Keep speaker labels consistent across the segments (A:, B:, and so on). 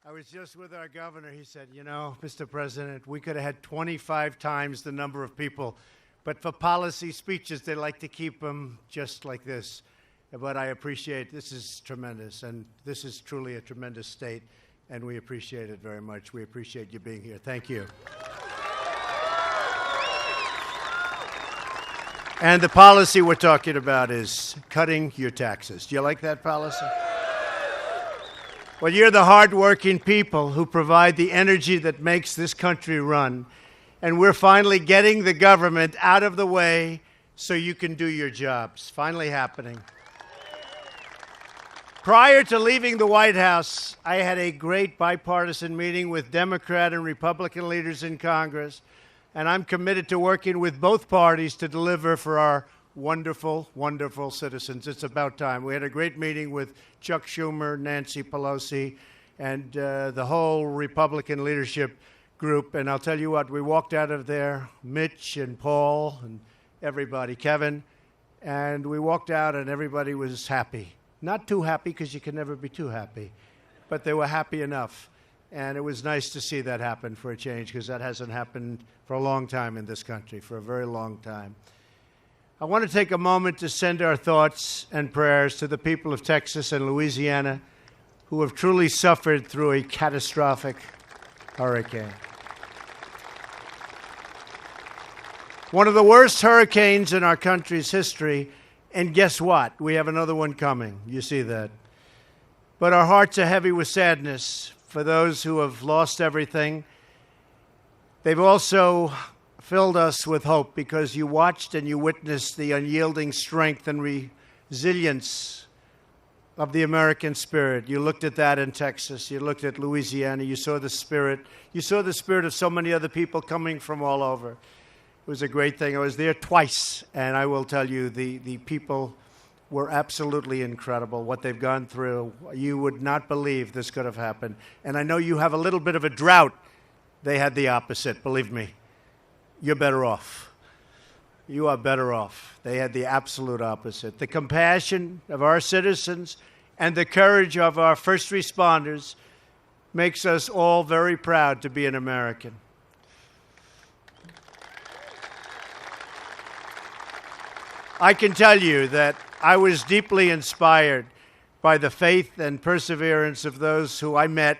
A: I was just with our governor. He said, you know, Mr. President, we could have had 25 times the number of people, but for policy speeches, they like to keep them just like this. But I appreciate, this is tremendous, and this is truly a tremendous state, and we appreciate it very much. We appreciate you being here. Thank you. And the policy we're talking about is cutting your taxes. Do you like that policy? Well, you're the hardworking people who provide the energy that makes this country run. And we're finally getting the government out of the way so you can do your jobs. Finally happening. Prior to leaving the White House, I had a great bipartisan meeting with Democrat and Republican leaders in Congress. And I'm committed to working with both parties to deliver for our wonderful, wonderful citizens. It's about time. We had a great meeting with Chuck Schumer, Nancy Pelosi, and the whole Republican leadership group. And I'll tell you what, we walked out of there, Mitch and Paul and everybody, Kevin, and we walked out and everybody was happy. Not too happy, because you can never be too happy, but they were happy enough. And it was nice to see that happen for a change, because that hasn't happened for a long time in this country, for a very long time. I want to take a moment to send our thoughts and prayers to the people of Texas and Louisiana who have truly suffered through a catastrophic hurricane. One of the worst hurricanes in our country's history, and guess what? We have another one coming. You see that. But our hearts are heavy with sadness for those who have lost everything. They've also filled us with hope, because you watched and you witnessed the unyielding strength and resilience of the American spirit. You looked at that in Texas. You looked at Louisiana. You saw the spirit. You saw the spirit of so many other people coming from all over. It was a great thing. I was there twice, and I will tell you, the people were absolutely incredible, what they've gone through. You would not believe this could have happened. And I know you have a little bit of a drought. They had the opposite, believe me. You're better off. You are better off. They had the absolute opposite. The compassion of our citizens and the courage of our first responders makes us all very proud to be an American. I can tell you that I was deeply inspired by the faith and perseverance of those who I met,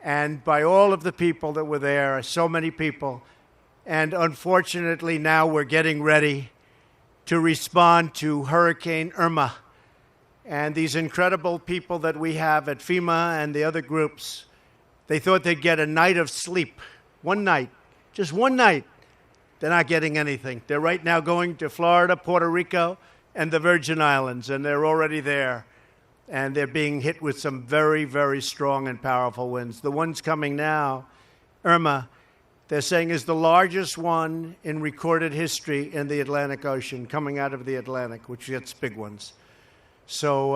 A: and by all of the people that were there, so many people. And unfortunately, now we're getting ready to respond to Hurricane Irma. And these incredible people that we have at FEMA and the other groups, they thought they'd get a night of sleep. One night. Just one night. They're not getting anything. They're right now going to Florida, Puerto Rico, and the Virgin Islands, and they're already there. And they're being hit with some very, very strong and powerful winds. The ones coming now, Irma, they're saying is the largest one in recorded history in the Atlantic Ocean, coming out of the Atlantic, which gets big ones. So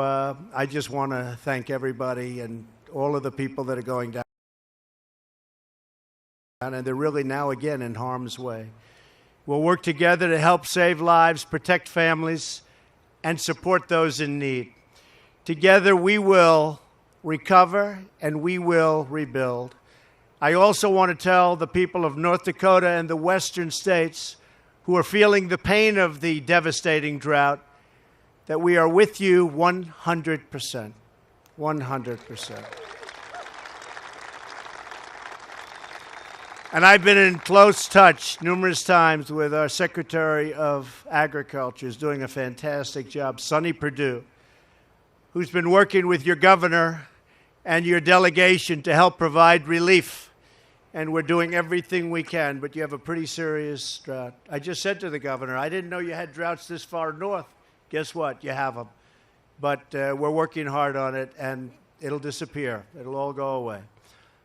A: I just want to thank everybody and all of the people that are going down. And they're really now again in harm's way. We'll work together to help save lives, protect families, and support those in need. Together we will recover and we will rebuild. I also want to tell the people of North Dakota and the western states who are feeling the pain of the devastating drought that we are with you 100%. 100%. And I've been in close touch numerous times with our Secretary of Agriculture, who's doing a fantastic job, Sonny Perdue, who's been working with your governor and your delegation to help provide relief. And we're doing everything we can, but you have a pretty serious drought. I just said to the governor, I didn't know you had droughts this far north. Guess what? You have them. But we're working hard on it, and it'll disappear. It'll all go away.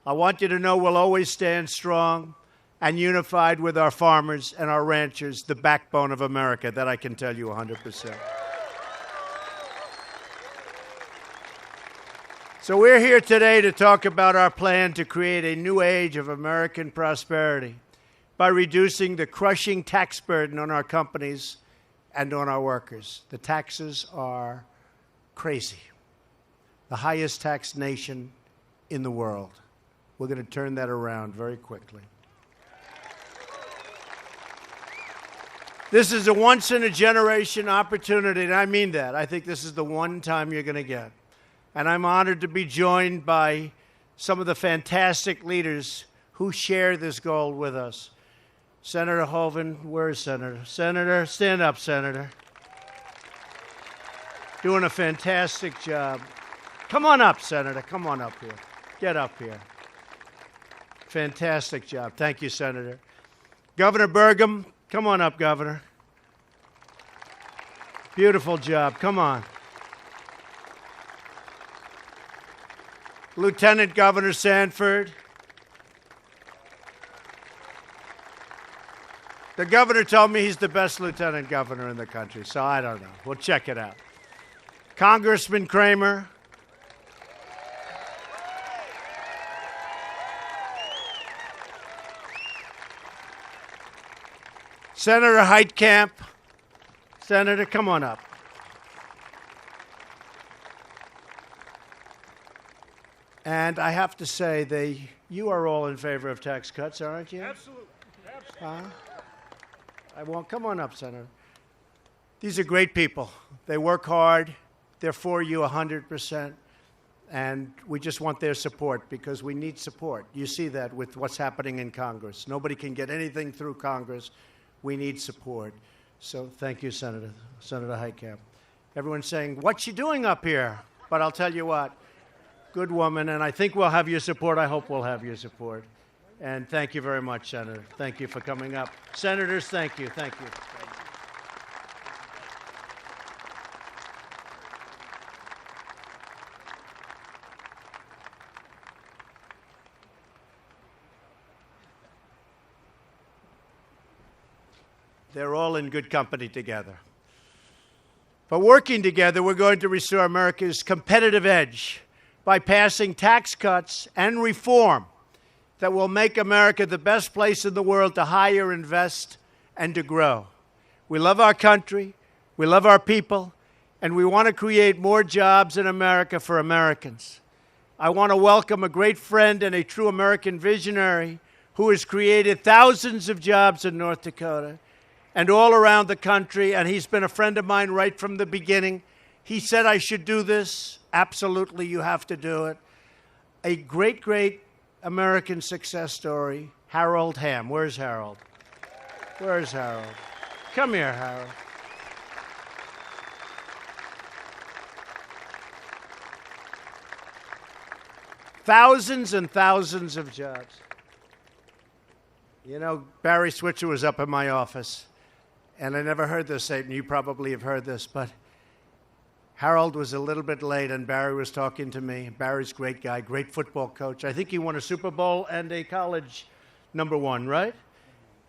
A: I want you to know we'll always stand strong and unified with our farmers and our ranchers, the backbone of America. That I can tell you 100%. So we're here today to talk about our plan to create a new age of American prosperity by reducing the crushing tax burden on our companies and on our workers. The taxes are crazy. The highest taxed nation in the world. We're going to turn that around very quickly. This is a once-in-a-generation opportunity, and I mean that. I think this is the one time you're going to get. And I'm honored to be joined by some of the fantastic leaders who share this goal with us. Senator Hoeven, where is Senator? Senator, stand up, Senator. Doing a fantastic job. Come on up, Senator. Come on up here. Get up here. Fantastic job. Thank you, Senator. Governor Burgum, come on up, Governor. Beautiful job. Come on. Lieutenant Governor Sanford. The governor told me he's the best lieutenant governor in the country, so I don't know. We'll check it out. Congressman Kramer. Senator Heitkamp. Senator, come on up. And I have to say, you are all in favor of tax cuts, aren't you?
B: Absolutely.
A: Come on up, Senator. These are great people. They work hard. They're for you 100%. And we just want their support because we need support. You see that with what's happening in Congress. Nobody can get anything through Congress. We need support. So thank you, Senator Heitkamp. Everyone's saying, what's she doing up here? But I'll tell you what, good woman, and I think we'll have your support. I hope we'll have your support. And thank you very much, Senator. Thank you for coming up. Senators, thank you. Thank you. They're all in good company together. But working together, we're going to restore America's competitive edge by passing tax cuts and reform that will make America the best place in the world to hire, invest, and to grow. We love our country, we love our people, and we want to create more jobs in America for Americans. I want to welcome a great friend and a true American visionary who has created thousands of jobs in North Dakota and all around the country, and he's been a friend of mine right from the beginning. He said I should do this. Absolutely, you have to do it. A great, great American success story, Harold Hamm. Where's Harold? Where's Harold? Come here, Harold. Thousands and thousands of jobs. You know, Barry Switzer was up in my office, and I never heard this, Satan. You probably have heard this, but Harold was a little bit late, and Barry was talking to me. Barry's a great guy, great football coach. I think he won a Super Bowl and a college #1, right?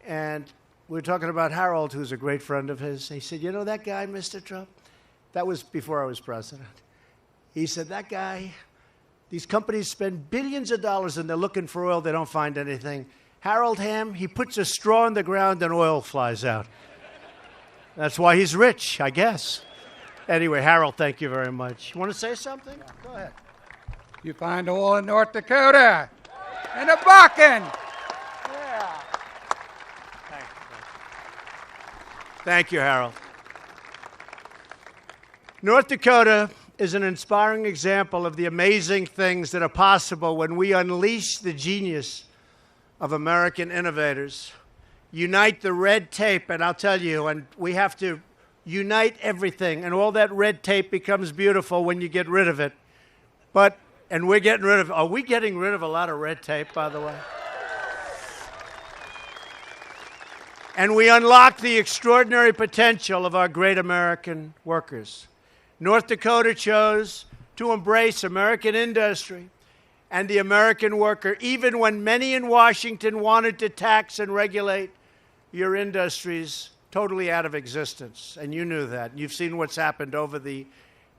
A: And we were talking about Harold, who's a great friend of his. He said, you know that guy, Mr. Trump? That was before I was president. He said, that guy, these companies spend billions of dollars, and they're looking for oil. They don't find anything. Harold Hamm, he puts a straw in the ground, and oil flies out. That's why he's rich, I guess. Anyway, Harold, thank you very much. You want to say something? Go ahead.
B: You find oil in North Dakota and a Bakken.
A: Yeah. Thank you, Harold. North Dakota is an inspiring example of the amazing things that are possible when we unleash the genius of American innovators, unite the red tape, and I'll tell you, and we have to unite everything, and all that red tape becomes beautiful when you get rid of it. And we're getting rid of, are we getting rid of a lot of red tape, by the way? And we unlock the extraordinary potential of our great American workers. North Dakota chose to embrace American industry and the American worker, even when many in Washington wanted to tax and regulate your industries totally out of existence. And you knew that. You've seen what's happened over the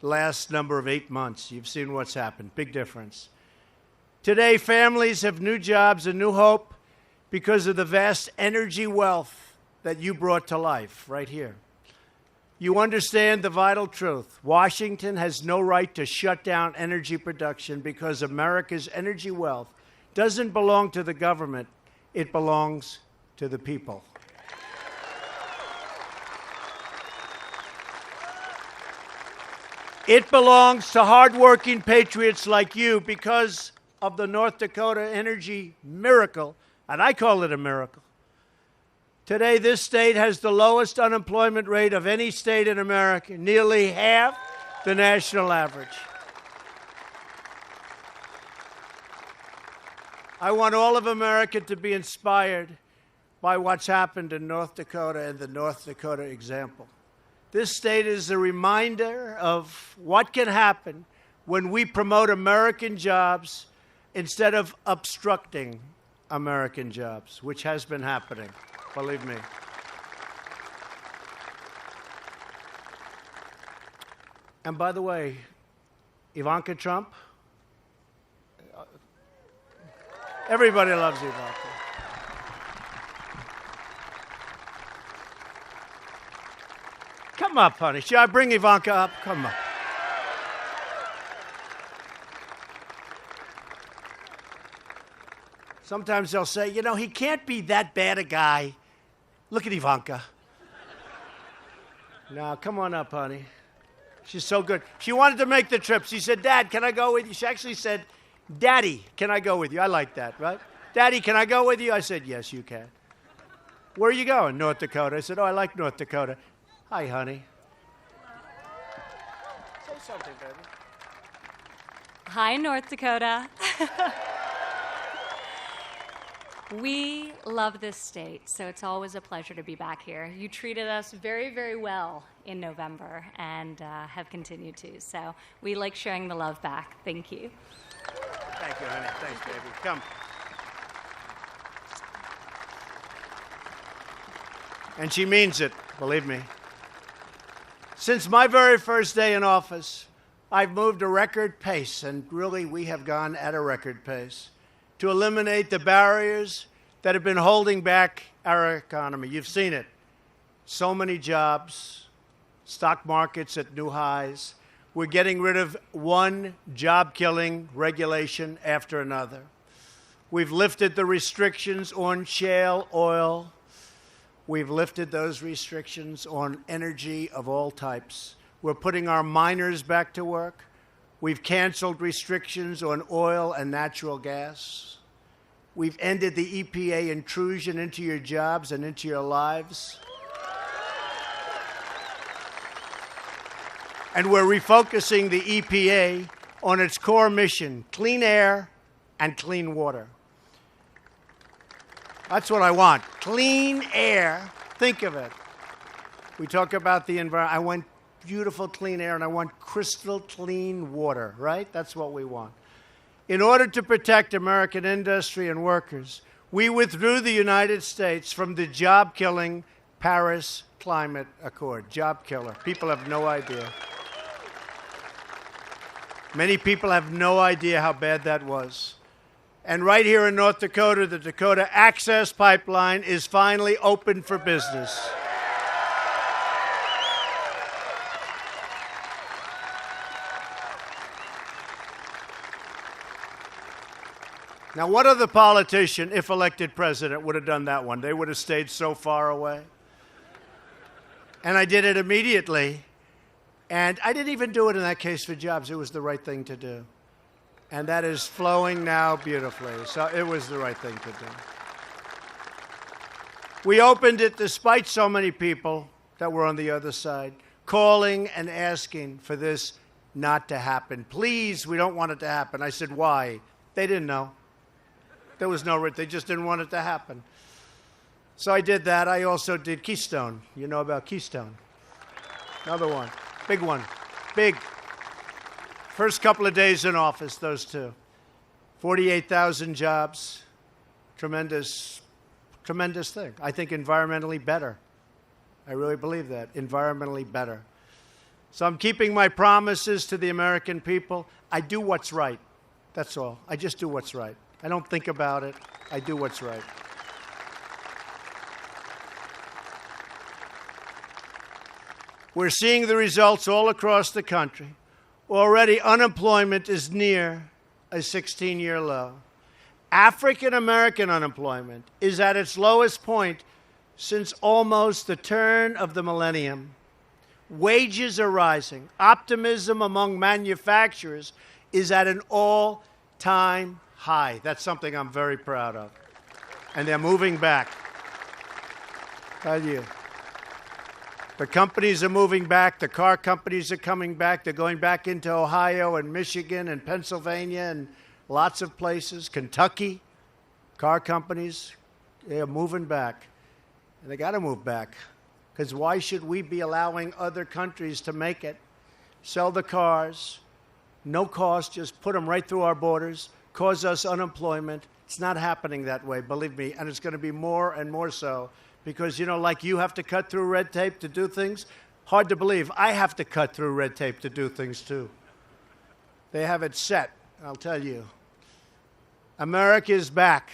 A: last number of 8 months. You've seen what's happened. Big difference. Today, families have new jobs and new hope because of the vast energy wealth that you brought to life right here. you understand the vital truth. Washington has no right to shut down energy production because America's energy wealth doesn't belong to the government. It belongs to the people. It belongs to hardworking patriots like you because of the North Dakota energy miracle, and I call it a miracle. Today, this state has the lowest unemployment rate of any state in America, nearly half the national average. I want all of America to be inspired by what's happened in North Dakota and the North Dakota example. This state is a reminder of what can happen when we promote American jobs instead of obstructing American jobs, which has been happening, believe me. And by the way, Ivanka Trump, everybody loves Ivanka. Come up, honey. Should I bring Ivanka up? Come on. Sometimes they'll say, you know, he can't be that bad a guy. Look at Ivanka. Now, come on up, honey. She's so good. She wanted to make the trip. She said, Dad, can I go with you? She actually said, Daddy, can I go with you? I like that, right? Daddy, can I go with you? I said, yes, you can. Where are you going? North Dakota. I said, oh, I like North Dakota. Hi, honey. Say something, baby.
C: Hi, North Dakota. We love this state, so it's always a pleasure to be back here. You treated us very, very well in November and have continued to, so we like sharing the love back. Thank you.
A: Thank you, honey. Thanks, baby. Come. And she means it, believe me. Since my very first day in office, I've moved a record pace, and really we have gone at a record pace, to eliminate the barriers that have been holding back our economy. You've seen it. So many jobs, stock markets at new highs. We're getting rid of one job-killing regulation after another. We've lifted the restrictions on shale oil. We've lifted those restrictions on energy of all types. We're putting our miners back to work. We've canceled restrictions on oil and natural gas. We've ended the EPA intrusion into your jobs and into your lives. And we're refocusing the EPA on its core mission, clean air and clean water. That's what I want. Clean air. Think of it. We talk about the environment. I want beautiful clean air and I want crystal clean water, right? That's what we want. In order to protect American industry and workers, we withdrew the United States from the job-killing Paris Climate Accord. Job killer. People have no idea. Many people have no idea how bad that was. And right here in North Dakota, the Dakota Access Pipeline is finally open for business. Now, what other politician, if elected president, would have done that one? They would have stayed so far away. And I did it immediately. And I didn't even do it in that case for jobs. It was the right thing to do. And that is flowing now beautifully. So it was the right thing to do. We opened it despite so many people that were on the other side, calling and asking for this not to happen. Please, we don't want it to happen. I said, why? They didn't know. There was no, they just didn't want it to happen. So I did that. I also did Keystone. You know about Keystone. Another one. Big one. Big. First couple of days in office, those two. 48,000 jobs. Tremendous, tremendous thing. I think environmentally better. I really believe that. Environmentally better. So I'm keeping my promises to the American people. I do what's right. That's all. I just do what's right. I don't think about it. I do what's right. We're seeing the results all across the country. Already, unemployment is near a 16-year low. African-American unemployment is at its lowest point since almost the turn of the millennium. Wages are rising. Optimism among manufacturers is at an all-time high. That's something I'm very proud of. And they're moving back. Tell you. The companies are moving back. The car companies are coming back. They're going back into Ohio and Michigan and Pennsylvania and lots of places. Kentucky, car companies, they're moving back. And they got to move back. Because why should we be allowing other countries to make it? Sell the cars, no cost, just put them right through our borders, cause us unemployment. It's not happening that way, believe me. And it's going to be more and more so. Because, you know, like you have to cut through red tape to do things, hard to believe. I have to cut through red tape to do things, too. They have it set, I'll tell you. America is back,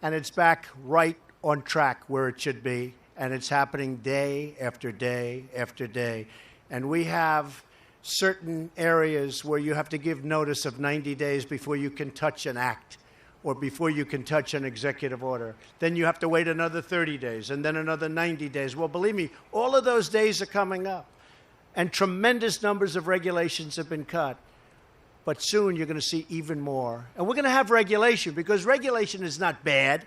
A: and it's back right on track where it should be, and it's happening day after day after day. And we have certain areas where you have to give notice of 90 days before you can touch an act or before you can touch an executive order. Then you have to wait another 30 days and then another 90 days. Well, believe me, all of those days are coming up. And tremendous numbers of regulations have been cut. But soon you're going to see even more. And we're going to have regulation because regulation is not bad,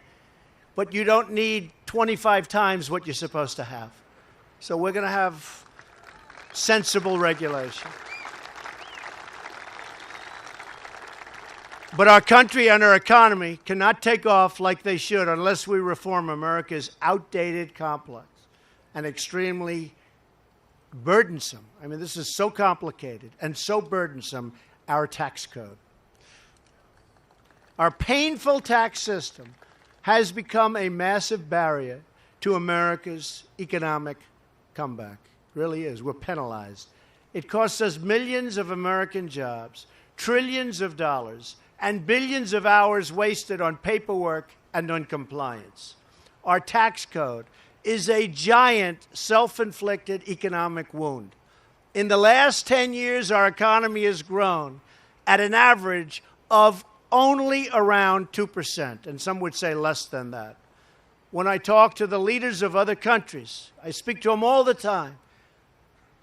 A: but you don't need 25 times what you're supposed to have. So we're going to have sensible regulation. But our country and our economy cannot take off like they should unless we reform America's outdated, complex, and extremely burdensome. I mean, this is so complicated and so burdensome, our tax code. Our painful tax system has become a massive barrier to America's economic comeback. It really is. We're penalized. It costs us millions of American jobs, trillions of dollars, and billions of hours wasted on paperwork and on compliance. Our tax code is a giant self-inflicted economic wound. In the last 10 years, our economy has grown at an average of only around 2%, and some would say less than that. When I talk to the leaders of other countries, I speak to them all the time,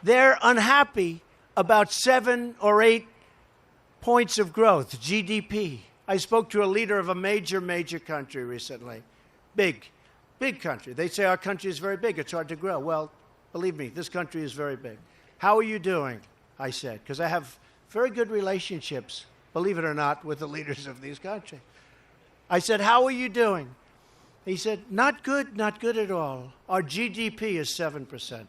A: they're unhappy about 7 or 8 points of growth, GDP. I spoke to a leader of a major country recently. Big country. They say our country is very big. It's hard to grow. Well, believe me, this country is very big. How are you doing? I said, because I have very good relationships, believe it or not, with the leaders of these countries. I said, how are you doing? He said, not good at all. Our GDP is 7%.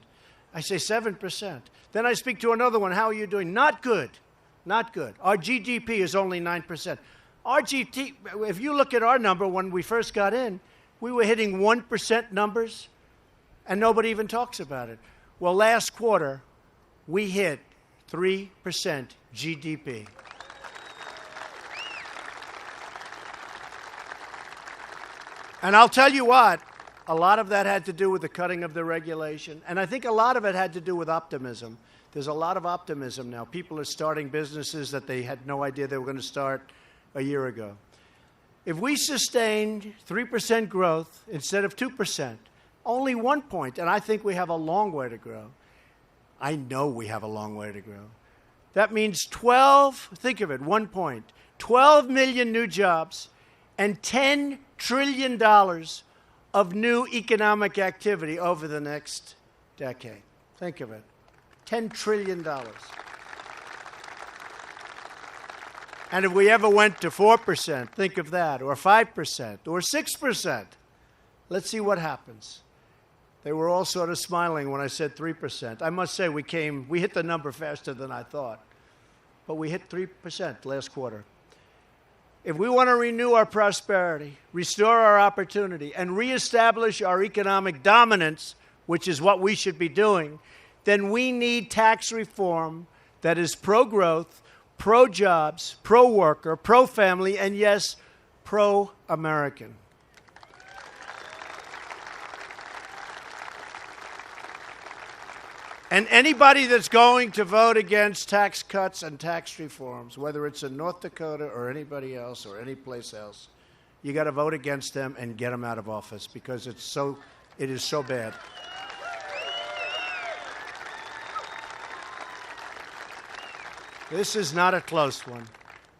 A: I say 7%. Then I speak to another one. How are you doing? Not good. Not good. Our GDP is only 9%. Our GDP, if you look at our number when we first got in, we were hitting 1% numbers, and nobody even talks about it. Well, last quarter, we hit 3% GDP. And I'll tell you what, a lot of that had to do with the cutting of the regulation, and I think a lot of it had to do with optimism. There's a lot of optimism now. People are starting businesses that they had no idea they were going to start a year ago. If we sustained 3% growth instead of 2%, only 1 point, and I think we have a long way to grow. I know we have a long way to grow. That means 12, think of it, 1 point, 12 million new jobs and $10 trillion of new economic activity over the next decade. Think of it. $10 trillion. And if we ever went to 4%, think of that, or 5%, or 6%, let's see what happens. They were all sort of smiling when I said 3%. I must say we hit the number faster than I thought. But we hit 3% last quarter. If we want to renew our prosperity, restore our opportunity, and reestablish our economic dominance, which is what we should be doing, then we need tax reform that is pro-growth, pro-jobs, pro-worker, pro-family, and yes, pro-American. And anybody that's going to vote against tax cuts and tax reforms, whether it's in North Dakota or anybody else or any place else, you got to vote against them and get them out of office because it is so bad. This is not a close one.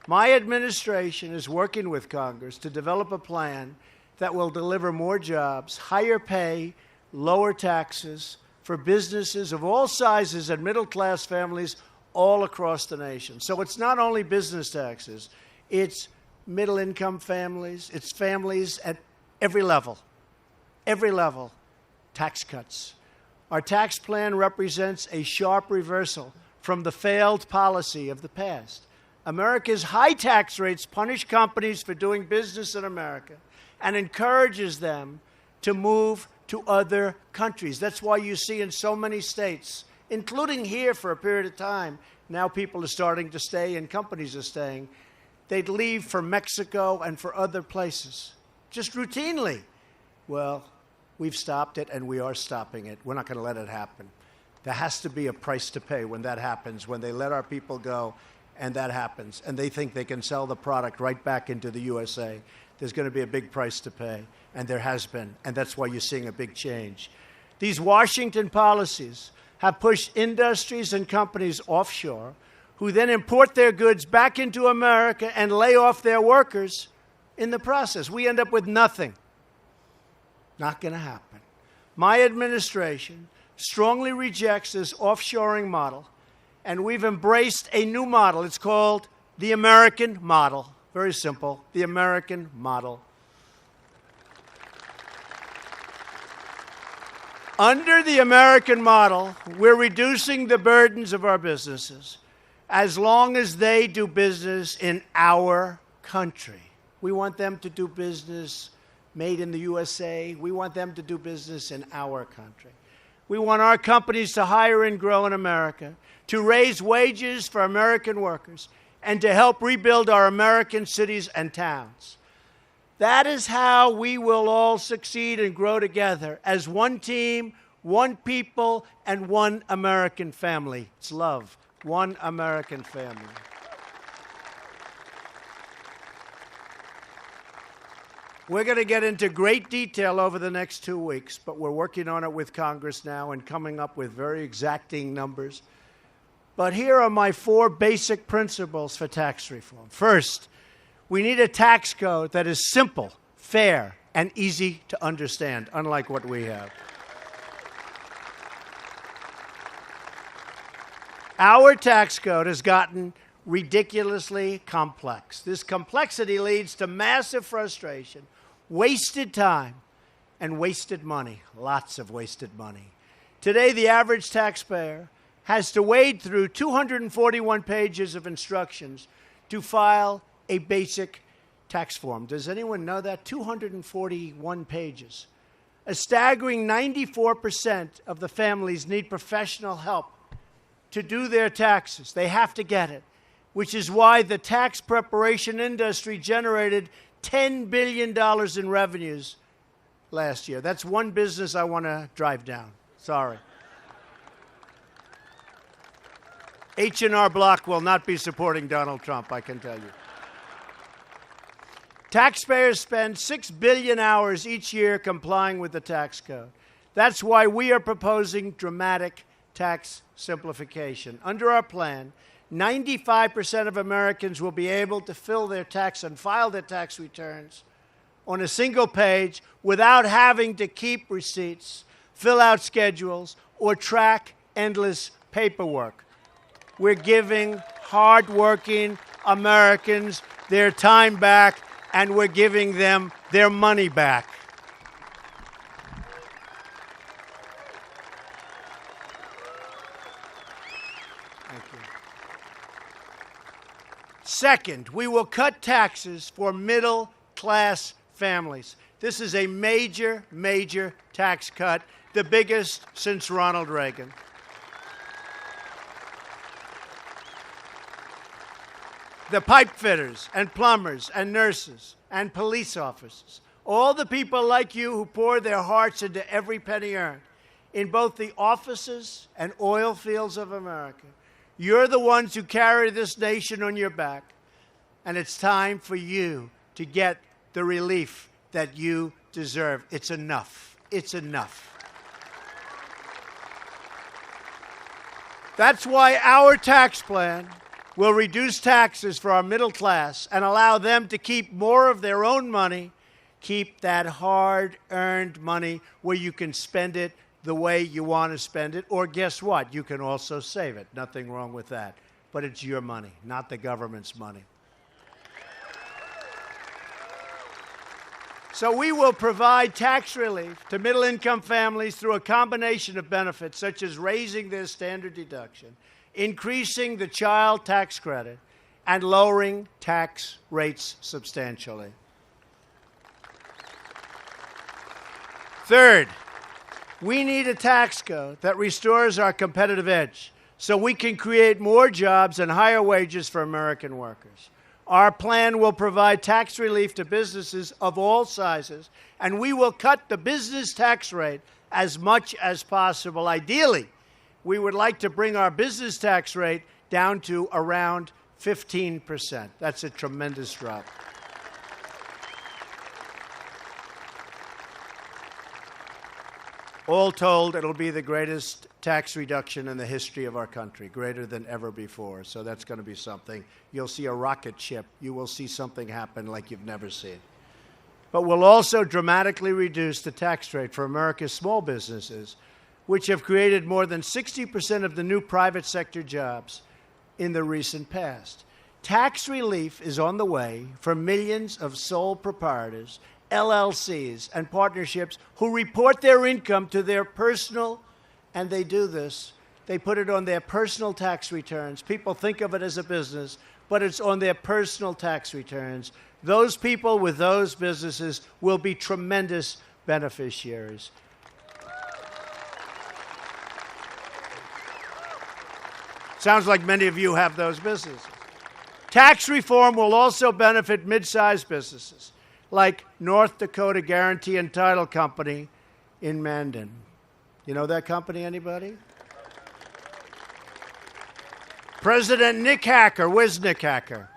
A: My administration is working with Congress to develop a plan that will deliver more jobs, higher pay, lower taxes for businesses of all sizes and middle-class families all across the nation. So it's not only business taxes, it's middle-income families, it's families at every level, tax cuts. Our tax plan represents a sharp reversal from the failed policy of the past. America's high tax rates punish companies for doing business in America and encourages them to move to other countries. That's why you see in so many states, including here for a period of time, now people are starting to stay and companies are staying. They'd leave for Mexico and for other places, just routinely. Well, we've stopped it and we are stopping it. We're not going to let it happen. There has to be a price to pay when that happens, when they let our people go and that happens, and they think they can sell the product right back into the USA. There's going to be a big price to pay, and there has been, and that's why you're seeing a big change. These Washington policies have pushed industries and companies offshore, who then import their goods back into America and lay off their workers in the process. We end up with nothing. Not going to happen. My administration strongly rejects this offshoring model, and we've embraced a new model. It's called the American model. Very simple, the American model. Under the American model, we're reducing the burdens of our businesses as long as they do business in our country. We want them to do business made in the USA. We want them to do business in our country. We want our companies to hire and grow in America, to raise wages for American workers, and to help rebuild our American cities and towns. That is how we will all succeed and grow together as one team, one people, and one American family. It's love, one American family. We're going to get into great detail over the next 2 weeks, but we're working on it with Congress now and coming up with very exacting numbers. But here are my 4 basic principles for tax reform. First, we need a tax code that is simple, fair, and easy to understand, unlike what we have. Our tax code has gotten ridiculously complex. This complexity leads to massive frustration, wasted time, and wasted money, lots of wasted money. Today, the average taxpayer has to wade through 241 pages of instructions to file a basic tax form. Does anyone know that? 241 pages. A staggering 94% of the families need professional help to do their taxes. They have to get it, which is why the tax preparation industry generated $10 billion in revenues last year. That's one business I want to drive down. Sorry. H&R Block will not be supporting Donald Trump, I can tell you. Taxpayers spend 6 billion hours each year complying with the tax code. That's why we are proposing dramatic tax simplification. Under our plan, 95% of Americans will be able to fill their tax and file their tax returns on a single page without having to keep receipts, fill out schedules, or track endless paperwork. We're giving hardworking Americans their time back, and we're giving them their money back. Thank you. Second, we will cut taxes for middle-class families. This is a major, major tax cut, the biggest since Ronald Reagan. The pipe fitters and plumbers and nurses and police officers, all the people like you who pour their hearts into every penny earned, in both the offices and oil fields of America. You're the ones who carry this nation on your back, and it's time for you to get the relief that you deserve. It's enough. It's enough. That's why our tax plan will reduce taxes for our middle class and allow them to keep more of their own money, keep that hard-earned money where you can spend it the way you want to spend it, or guess what? You can also save it. Nothing wrong with that. But it's your money, not the government's money. So we will provide tax relief to middle-income families through a combination of benefits, such as raising their standard deduction, increasing the child tax credit, and lowering tax rates substantially. Third, we need a tax code that restores our competitive edge so we can create more jobs and higher wages for American workers. Our plan will provide tax relief to businesses of all sizes, and we will cut the business tax rate as much as possible. Ideally, we would like to bring our business tax rate down to around 15%. That's a tremendous drop. All told, it'll be the greatest tax reduction in the history of our country, greater than ever before. So that's going to be something. You'll see a rocket ship. You will see something happen like you've never seen. But we'll also dramatically reduce the tax rate for America's small businesses, which have created more than 60% of the new private sector jobs in the recent past. Tax relief is on the way for millions of sole proprietors, LLCs, and partnerships who report their income to their personal, and they do this, they put it on their personal tax returns. People think of it as a business, but it's on their personal tax returns. Those people with those businesses will be tremendous beneficiaries. Sounds like many of you have those businesses. Tax reform will also benefit mid-sized businesses like North Dakota Guarantee and Title Company in Mandan. You know that company, anybody? President Nick Hacker. Where's Nick Hacker?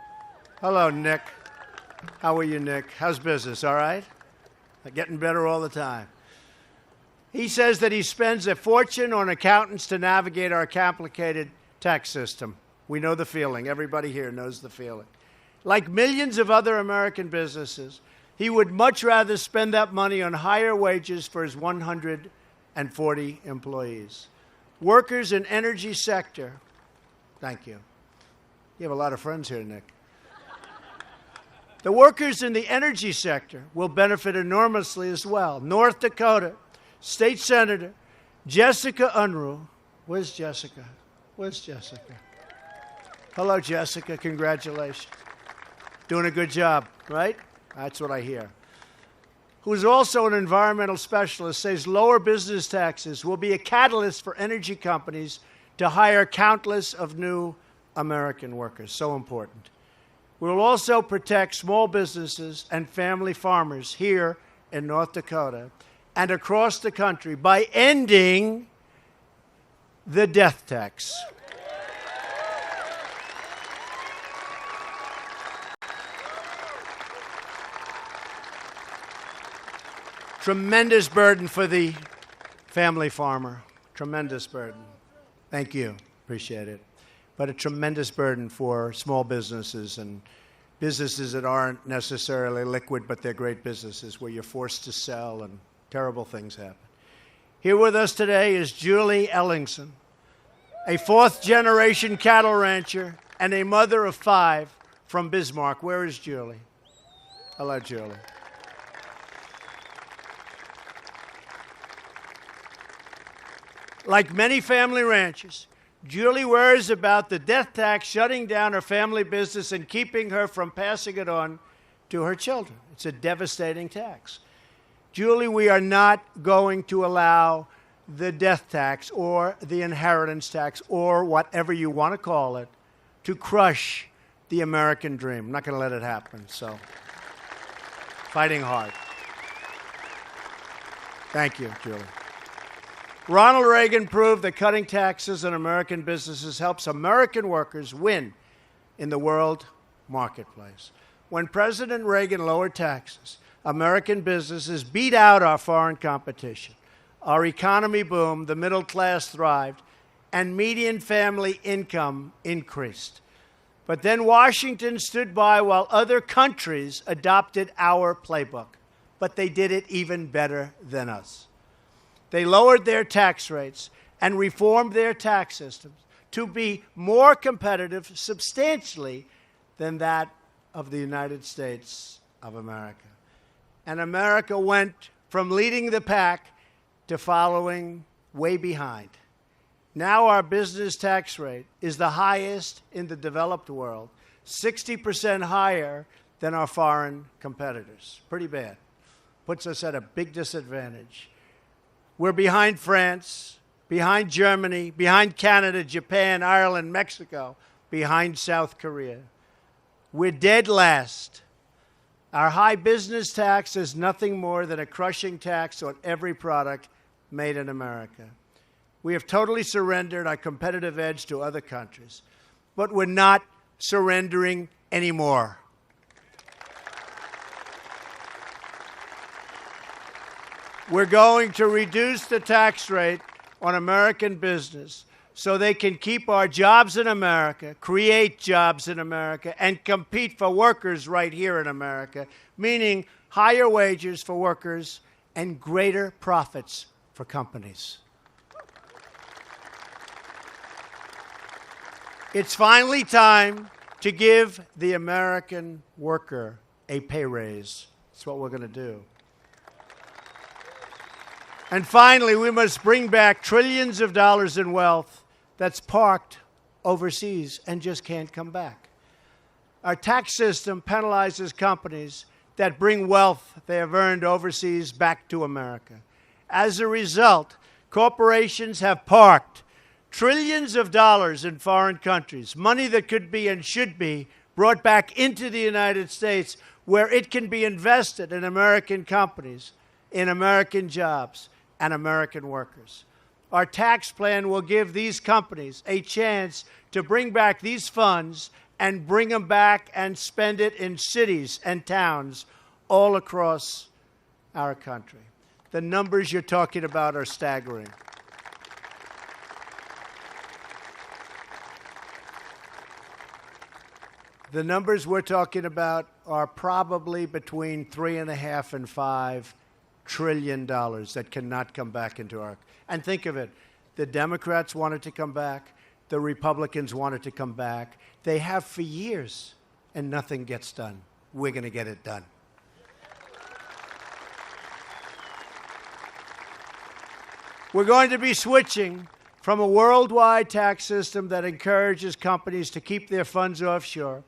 A: Hello, Nick. How are you, Nick? How's business, all right? Getting better all the time. He says that he spends a fortune on accountants to navigate our complicated tax system. We know the feeling. Everybody here knows the feeling. Like millions of other American businesses, he would much rather spend that money on higher wages for his 140 employees. Workers in energy sector. Thank you. You have a lot of friends here, Nick. The workers in the energy sector will benefit enormously as well. North Dakota State Senator Jessica Unruh. Where's Jessica? Where's Jessica? Hello, Jessica. Congratulations. Doing a good job, right? That's what I hear. Who's also an environmental specialist, says lower business taxes will be a catalyst for energy companies to hire countless of new American workers. So important. We will also protect small businesses and family farmers here in North Dakota and across the country by ending the death tax. Tremendous burden for the family farmer. Tremendous burden. Thank you. Appreciate it. But a tremendous burden for small businesses and businesses that aren't necessarily liquid, but they're great businesses where you're forced to sell and terrible things happen. Here with us today is Julie Ellingson, a fourth-generation cattle rancher and a mother of 5 from Bismarck. Where is Julie? Hello, Julie. Like many family ranchers, Julie worries about the death tax shutting down her family business and keeping her from passing it on to her children. It's a devastating tax. Julie, we are not going to allow the death tax or the inheritance tax or whatever you want to call it to crush the American dream. I'm not going to let it happen. So, fighting hard. Thank you, Julie. Ronald Reagan proved that cutting taxes on American businesses helps American workers win in the world marketplace. When President Reagan lowered taxes, American businesses beat out our foreign competition. Our economy boomed, the middle class thrived, and median family income increased. But then Washington stood by while other countries adopted our playbook. But they did it even better than us. They lowered their tax rates and reformed their tax systems to be more competitive substantially than that of the United States of America. And America went from leading the pack to following way behind. Now our business tax rate is the highest in the developed world, 60% higher than our foreign competitors. Pretty bad. Puts us at a big disadvantage. We're behind France, behind Germany, behind Canada, Japan, Ireland, Mexico, behind South Korea. We're dead last. Our high business tax is nothing more than a crushing tax on every product made in America. We have totally surrendered our competitive edge to other countries, but we're not surrendering anymore. We're going to reduce the tax rate on American business so they can keep our jobs in America, create jobs in America, and compete for workers right here in America, meaning higher wages for workers and greater profits for companies. It's finally time to give the American worker a pay raise. That's what we're going to do. And finally, we must bring back trillions of dollars in wealth that's parked overseas and just can't come back. Our tax system penalizes companies that bring wealth they have earned overseas back to America. As a result, corporations have parked trillions of dollars in foreign countries, money that could be and should be brought back into the United States where it can be invested in American companies, in American jobs, and American workers. Our tax plan will give these companies a chance to bring back these funds and bring them back and spend it in cities and towns all across our country. The numbers you're talking about are staggering. The numbers we're talking about are probably between $3.5 and $5 trillion that cannot come back into our. And think of it, the Democrats want it to come back, the Republicans want it to come back. They have for years, and nothing gets done. We're going to get it done. We're going to be switching from a worldwide tax system that encourages companies to keep their funds offshore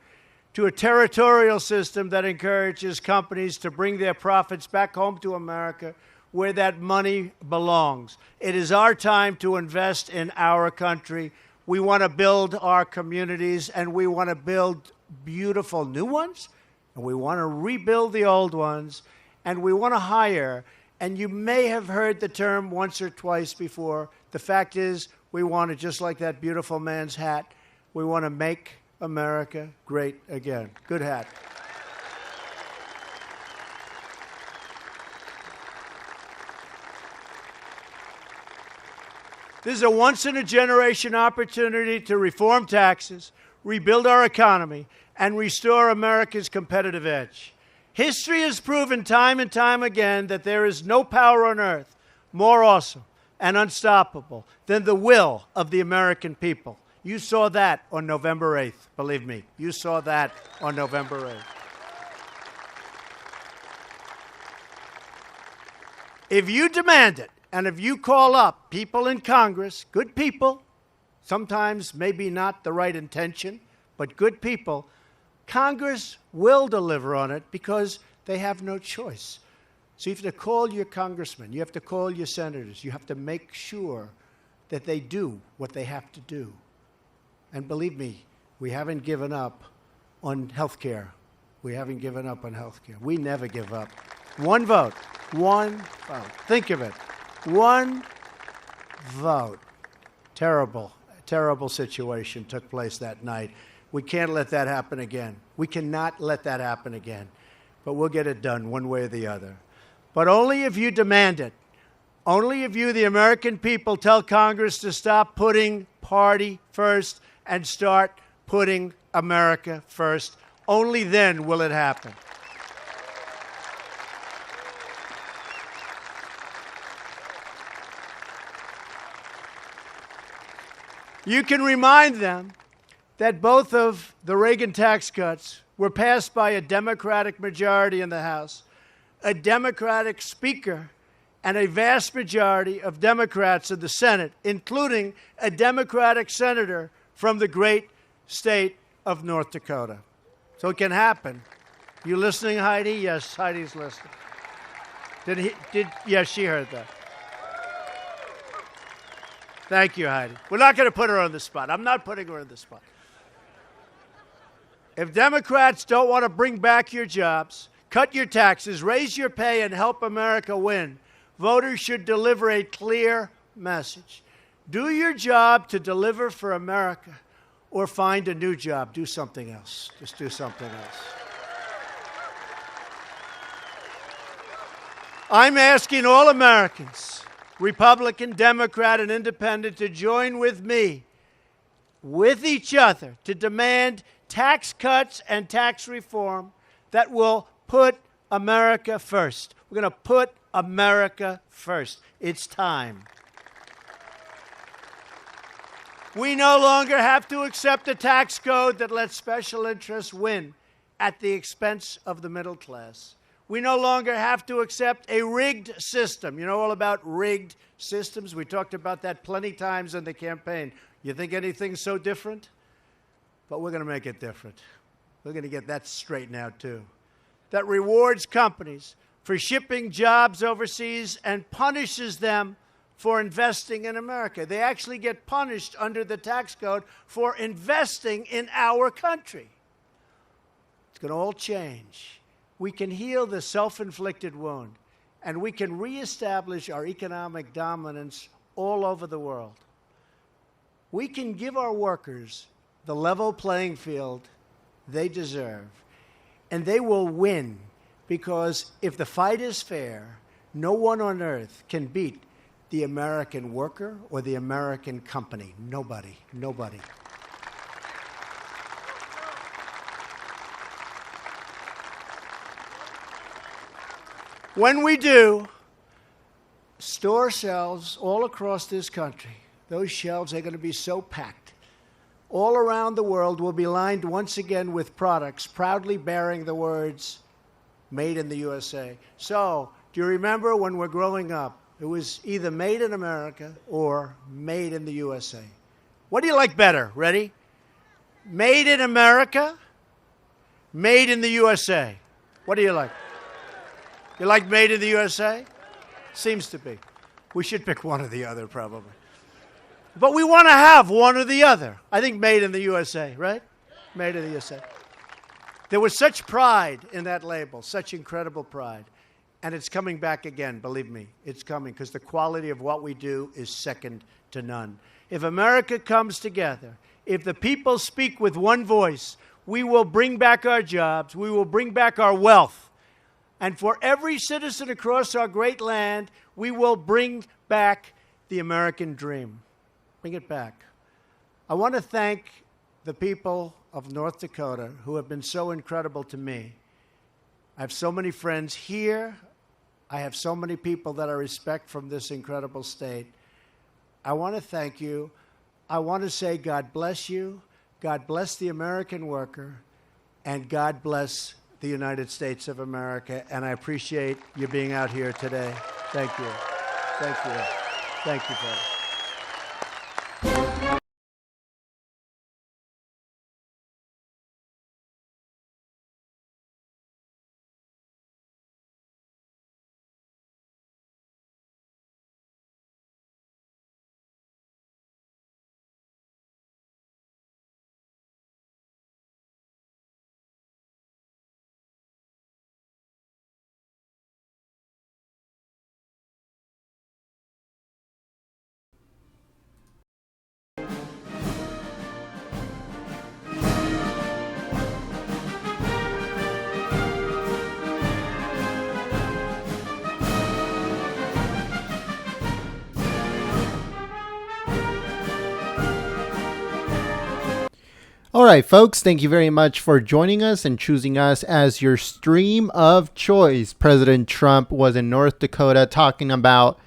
A: to a territorial system that encourages companies to bring their profits back home to America where that money belongs. It is our time to invest in our country. We want to build our communities, and we want to build beautiful new ones, and we want to rebuild the old ones, and we want to hire. And you may have heard the term once or twice before. The fact is, we want to, just like that beautiful man's hat, we want to make America great again. Good hat. This is a once-in-a-generation opportunity to reform taxes, rebuild our economy, and restore America's competitive edge. History has proven time and time again that there is no power on earth more awesome and unstoppable than the will of the American people. You saw that on November 8th, believe me. You saw that on November 8th. If you demand it, and if you call up people in Congress, good people, sometimes maybe not the right intention, but good people, Congress will deliver on it because they have no choice. So you have to call your congressmen, you have to call your senators, you have to make sure that they do what they have to do. And believe me, we haven't given up on health care. We haven't given up on health care. We never give up. One vote. One vote. Think of it. One vote. Terrible, terrible situation took place that night. We can't let that happen again. We cannot let that happen again. But we'll get it done one way or the other. But only if you demand it. Only if you, the American people, tell Congress to stop putting party first and start putting America first. Only then will it happen. You can remind them that both of the Reagan tax cuts were passed by a Democratic majority in the House, a Democratic Speaker, and a vast majority of Democrats in the Senate, including a Democratic senator from the great state of North Dakota. So it can happen. You listening, Heidi? Yes, Heidi's listening. Yes, she heard that. Thank you, Heidi. We're not going to put her on the spot. I'm not putting her on the spot. If Democrats don't want to bring back your jobs, cut your taxes, raise your pay, and help America win, voters should deliver a clear message. Do your job to deliver for America, or find a new job. Do something else. Just do something else. I'm asking all Americans, Republican, Democrat, and Independent, to join with me, with each other, to demand tax cuts and tax reform that will put America first. We're going to put America first. It's time. We no longer have to accept a tax code that lets special interests win at the expense of the middle class. We no longer have to accept a rigged system. You know all about rigged systems? We talked about that plenty times in the campaign. You think anything's so different? But we're going to make it different. We're going to get that straightened out, too. That rewards companies for shipping jobs overseas and punishes them for investing in America. They actually get punished under the tax code for investing in our country. It's going to all change. We can heal the self-inflicted wound, and we can reestablish our economic dominance all over the world. We can give our workers the level playing field they deserve, and they will win, because if the fight is fair, no one on earth can beat the American worker or the American company. Nobody. Nobody. When we do, store shelves all across this country, those shelves are going to be so packed. All around the world will be lined once again with products proudly bearing the words, "Made in the USA." So, do you remember when we're growing up, it was either made in America or made in the USA? What do you like better? Ready? Made in America, made in the USA. What do you like? You like made in the USA? Seems to be. We should pick one or the other, probably. But we want to have one or the other. I think made in the USA, right? Made in the USA. There was such pride in that label, such incredible pride. And it's coming back again, believe me. It's coming, because the quality of what we do is second to none. If America comes together, if the people speak with one voice, we will bring back our jobs, we will bring back our wealth. And for every citizen across our great land, we will bring back the American dream. Bring it back. I want to thank the people of North Dakota who have been so incredible to me. I have so many friends here. I have so many people that I respect from this incredible state. I want to thank you. I want to say God bless you, God bless the American worker, and God bless the United States of America. And I appreciate you being out here today. Thank you. Thank you. Thank you, folks.
D: All right, folks, thank you very much for joining us and choosing us as your stream of choice. President Trump was in North Dakota talking about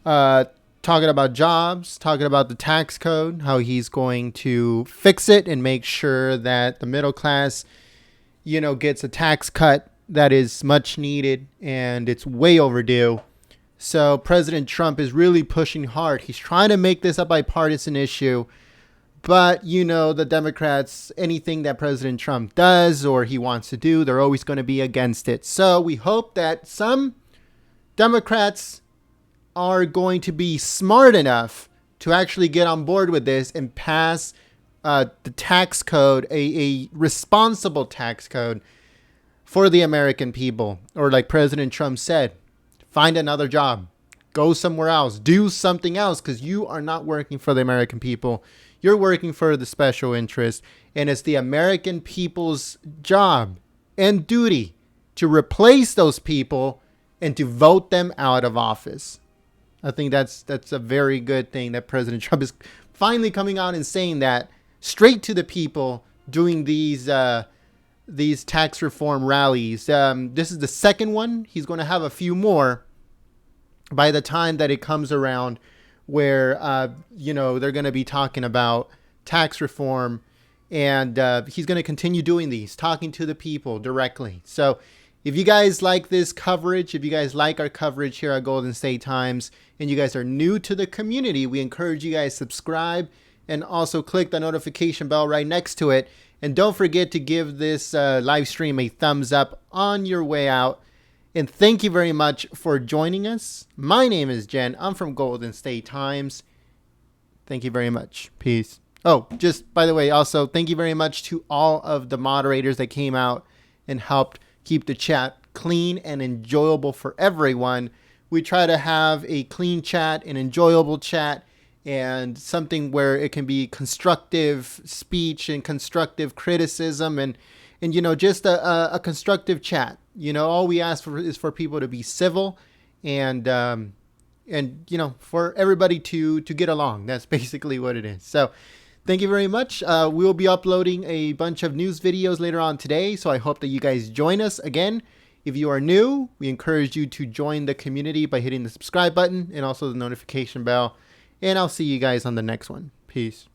D: jobs, talking about the tax code, how he's going to fix it and make sure that the middle class, gets a tax cut that is much needed and it's way overdue. So President Trump is really pushing hard. He's trying to make this a bipartisan issue. But, the Democrats, anything that President Trump does or he wants to do, they're always going to be against it. So we hope that some Democrats are going to be smart enough to actually get on board with this and pass the tax code, a responsible tax code for the American people. Or like President Trump said, find another job, go somewhere else, do something else, because you are not working for the American people. You're working for the special interest, and it's the American people's job and duty to replace those people and to vote them out of office. I think that's a very good thing that President Trump is finally coming out and saying that straight to the people, doing these tax reform rallies. This is the second one. He's going to have a few more by the time that it comes around, where they're going to be talking about tax reform, and he's going to continue doing these, talking to the people directly. So if you guys like this coverage, if you guys like our coverage here at Golden State Times, and you guys are new to the community, we encourage you guys subscribe and also click the notification bell right next to it. And don't forget to give this live stream a thumbs up on your way out. And thank you very much for joining us. My name is Jen. I'm from Golden State Times. Thank you very much. Peace. Oh, just by the way, also, thank you very much to all of the moderators that came out and helped keep the chat clean and enjoyable for everyone. We try to have a clean chat, an enjoyable chat, and something where it can be constructive speech and constructive criticism and just a constructive chat. All we ask for is for people to be civil and for everybody to get along. That's basically what it is. So thank you very much. We'll be uploading a bunch of news videos later on today. So I hope that you guys join us again. If you are new, we encourage you to join the community by hitting the subscribe button and also the notification bell. And I'll see you guys on the next one. Peace.